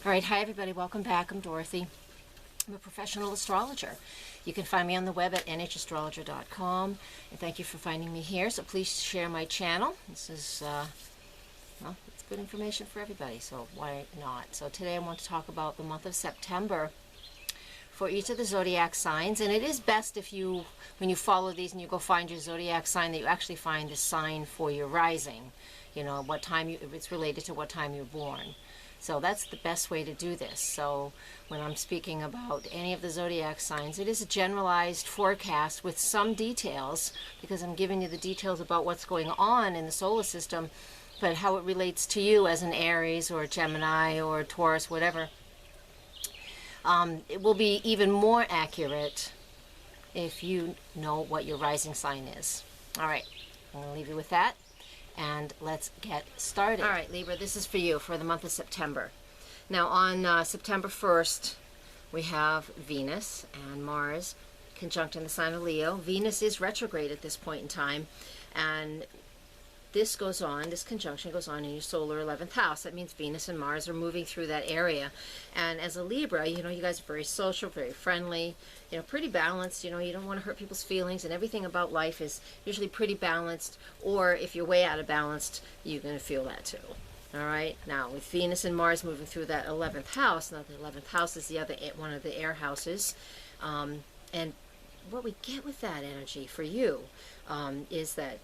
All right, hi everybody, welcome back. I'm Dorothy. I'm a professional astrologer. You can find me on the web at nhastrologer.com, and thank you for finding me here. So please share my channel. This is, well, it's good information for everybody, so why not? So today I want to talk about the month of September for each of the zodiac signs, and it is best if you, when you follow these and you go find your zodiac sign, that you actually find the sign for your rising. You know, what time you, if it's related to what time you're born. So that's the best way to do this. So when I'm speaking about any of the zodiac signs, it is a generalized forecast with some details, because I'm giving you the details about what's going on in the solar system, but how it relates to you as an Aries or a Gemini or a Taurus, whatever. It will be even more accurate if you know what your rising sign is. All right, I'm going to leave you with that. And let's get started. All right, Libra, this is for you for the month of September. Now, on September 1st, we have Venus and Mars conjunct in the sign of Leo. Venus is retrograde at this point in time, and this conjunction goes on in your solar 11th house. That means Venus and Mars are moving through that area. And as a Libra, you know, you guys are very social, very friendly, you know, pretty balanced. You know, you don't want to hurt people's feelings, and everything about life is usually pretty balanced. Or if you're way out of balance, you're going to feel that too. All right. Now, with Venus and Mars moving through that 11th house, now the 11th house is the other one of the air houses, and what we get with that energy for you is that,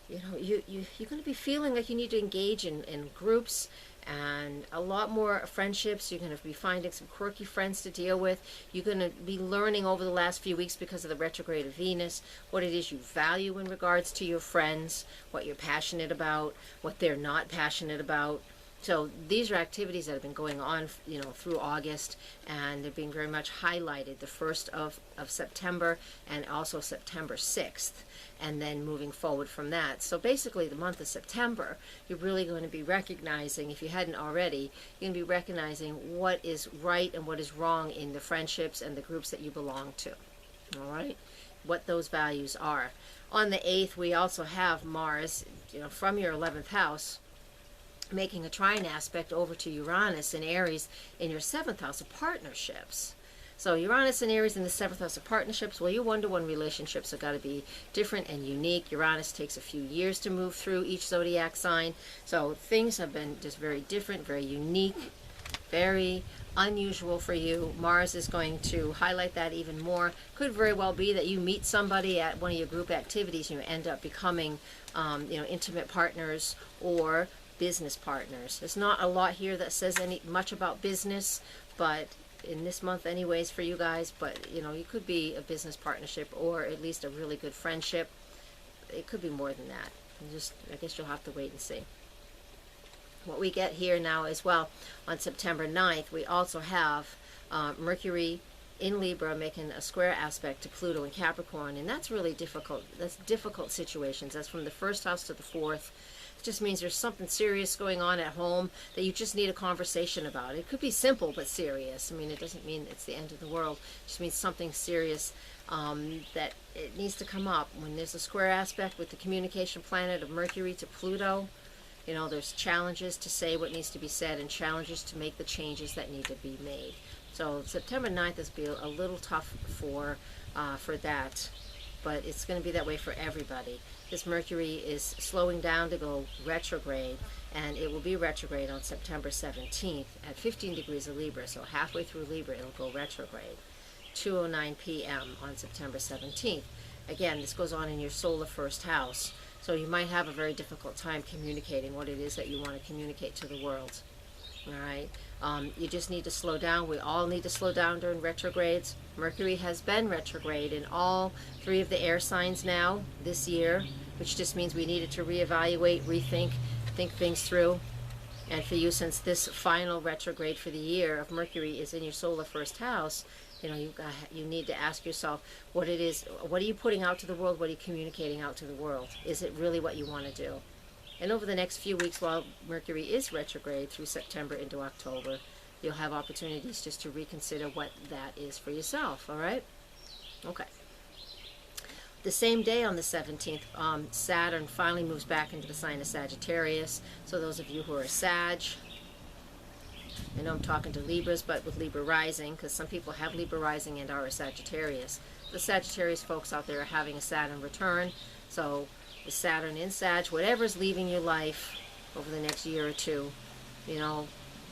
you know, you're going to be feeling like you need to engage in groups and a lot more friendships. You're going to be finding some quirky friends to deal with. You're going to be learning over the last few weeks, because of the retrograde of Venus, what it is you value in regards to your friends, what you're passionate about, what they're not passionate about. So these are activities that have been going on, you know, through August, and they're being very much highlighted the 1st of September and also September 6th, and then moving forward from that. So basically the month of September, you're really going to be recognizing, if you hadn't already, you're going to be recognizing what is right and what is wrong in the friendships and the groups that you belong to. All right? What those values are. On the 8th, we also have Mars, you know, from your 11th house, making a trine aspect over to Uranus and Aries in your 7th house of partnerships. So Uranus and Aries in the 7th house of partnerships, well, your one-to-one relationships have got to be different and unique. Uranus takes a few years to move through each zodiac sign. So things have been just very different, very unique, very unusual for you. Mars is going to highlight that even more. Could very well be that you meet somebody at one of your group activities and you end up becoming, you know, intimate partners or business partners. There's not a lot here that says much about business, but in this month anyways for you guys, but you know, you could be a business partnership or at least a really good friendship. It could be more than that. I guess you'll have to wait and see. What we get here now as well, on September 9th, we also have Mercury in Libra making a square aspect to Pluto in Capricorn, and that's really difficult. That's difficult situations. That's from the 1st house to the 4th. It just means there's something serious going on at home that you just need a conversation about. It could be simple but serious. I mean, it doesn't mean it's the end of the world. It just means something serious that it needs to come up. When there's a square aspect with the communication planet of Mercury to Pluto, you know, there's challenges to say what needs to be said and challenges to make the changes that need to be made. So September 9th is be a little tough for that, but it's going to be that way for everybody. This Mercury is slowing down to go retrograde, and it will be retrograde on September 17th at 15 degrees of Libra. So halfway through Libra, it'll go retrograde. 2:09 p.m. on September 17th. Again, this goes on in your solar 1st house, so you might have a very difficult time communicating what it is that you want to communicate to the world. All right, you just need to slow down. We all need to slow down during retrogrades. Mercury has been retrograde in all 3 of the air signs now this year, which just means we needed to reevaluate, rethink, think things through. And for you, since this final retrograde for the year of Mercury is in your solar 1st house, you know, you need to ask yourself what it is. What are you putting out to the world? What are you communicating out to the world? Is it really what you want to do? And over the next few weeks, while Mercury is retrograde through September into October, you'll have opportunities just to reconsider what that is for yourself, all right? Okay. The same day on the 17th, Saturn finally moves back into the sign of Sagittarius. So those of you who are Sag, I know I'm talking to Libras, but with Libra rising, because some people have Libra rising and are a Sagittarius. The Sagittarius folks out there are having a Saturn return, so the Saturn in Sag, whatever's leaving your life over the next year or two, you know,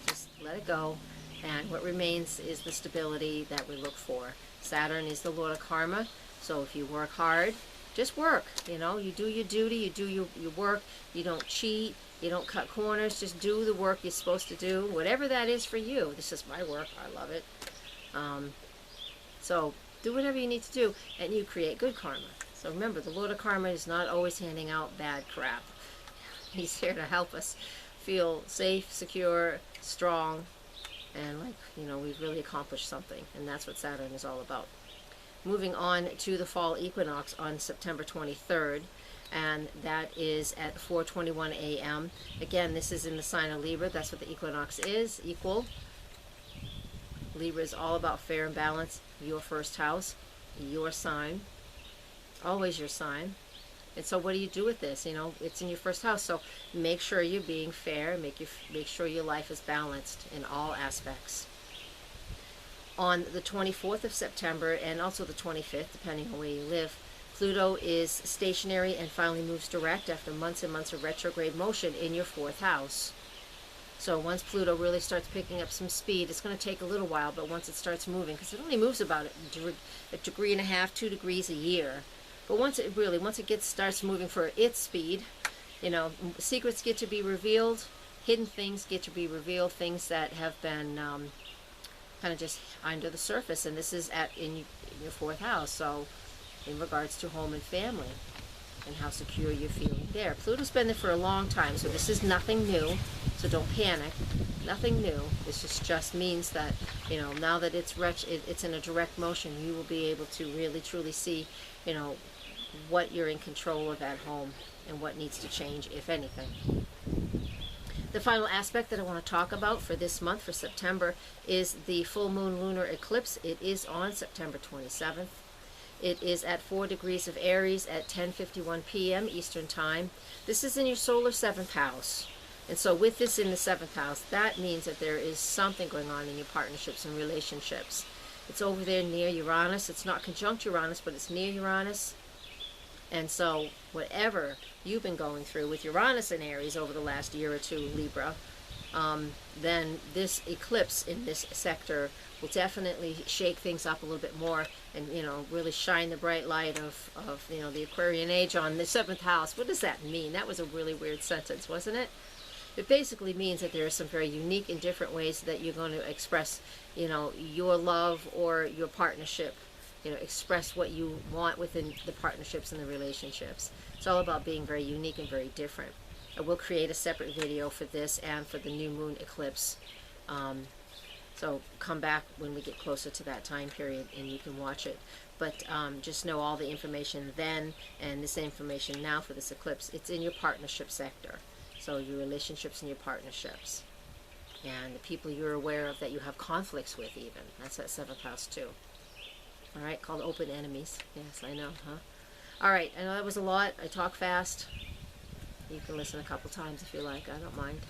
just let it go. And what remains is the stability that we look for. Saturn is the Lord of Karma, so if you work hard, just work. You know, you do your duty, you do your work, you don't cheat, you don't cut corners, just do the work you're supposed to do, whatever that is for you. This is my work, I love it. So do whatever you need to do, and you create good karma. So remember, the Lord of Karma is not always handing out bad crap. He's here to help us feel safe, secure, strong, and like, you know, we've really accomplished something. And that's what Saturn is all about. Moving on to the fall equinox on September 23rd, and that is at 4:21 a.m. Again, this is in the sign of Libra. That's what the equinox is, equal. Libra is all about fair and balance. Your first house, your sign, always your sign. And so what do you do with this? You know, it's in your first house, so make sure you're being fair, make sure your life is balanced in all aspects. On the 24th of September and also the 25th, depending on where you live, Pluto is stationary and finally moves direct after months and months of retrograde motion in your fourth house. So once Pluto really starts picking up some speed, it's going to take a little while, but once it starts moving, because it only moves about a degree and a half, 2 degrees a year. But once it starts moving for its speed, you know, secrets get to be revealed, hidden things get to be revealed, things that have been kind of just under the surface. And this is in your fourth house, so in regards to home and family and how secure you're feeling there. Pluto's been there for a long time, so this is nothing new, so don't panic. Nothing new. This just means that, you know, now that it's in a direct motion, you will be able to really truly see, you know, what you're in control of at home and what needs to change, if anything. The final aspect that I want to talk about for this month, for September, is the full moon lunar eclipse. It is on September 27th. It is at 4 degrees of Aries at 10:51 p.m. Eastern Time. This is in your solar 7th house. And so with this in the 7th house, that means that there is something going on in your partnerships and relationships. It's over there near Uranus. It's not conjunct Uranus, but it's near Uranus. And so whatever you've been going through with Uranus and Aries over the last year or two, Libra, then this eclipse in this sector will definitely shake things up a little bit more and, you know, really shine the bright light of you know, the Aquarian age on the 7th house. What does that mean? That was a really weird sentence, wasn't it? It basically means that there are some very unique and different ways that you're going to express, you know, your love or your partnership. You know, express what you want within the partnerships and the relationships. It's all about being very unique and very different. I will create a separate video for this and for the new moon eclipse. So come back when we get closer to that time period and you can watch it. But just know all the information then and this information now for this eclipse. It's in your partnership sector. So your relationships and your partnerships. And the people you're aware of that you have conflicts with even. That's that 7th house too. All right, called open enemies. Yes, I know, huh? All right, I know that was a lot. I talk fast. You can listen a couple times if you like. I don't mind.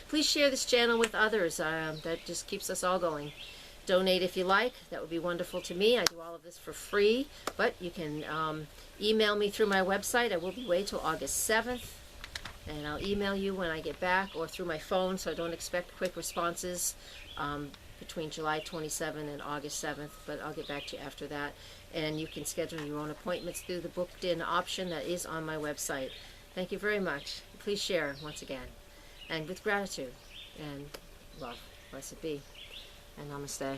Please share this channel with others. That just keeps us all going. Donate if you like. That would be wonderful to me. I do all of this for free, but you can email me through my website. I will be away till August 7th, and I'll email you when I get back or through my phone, so I don't expect quick responses. Between July 27th and August 7th, but I'll get back to you after that. And you can schedule your own appointments through the booked in option that is on my website. Thank you very much. Please share once again. And with gratitude and love. Blessed be. And namaste.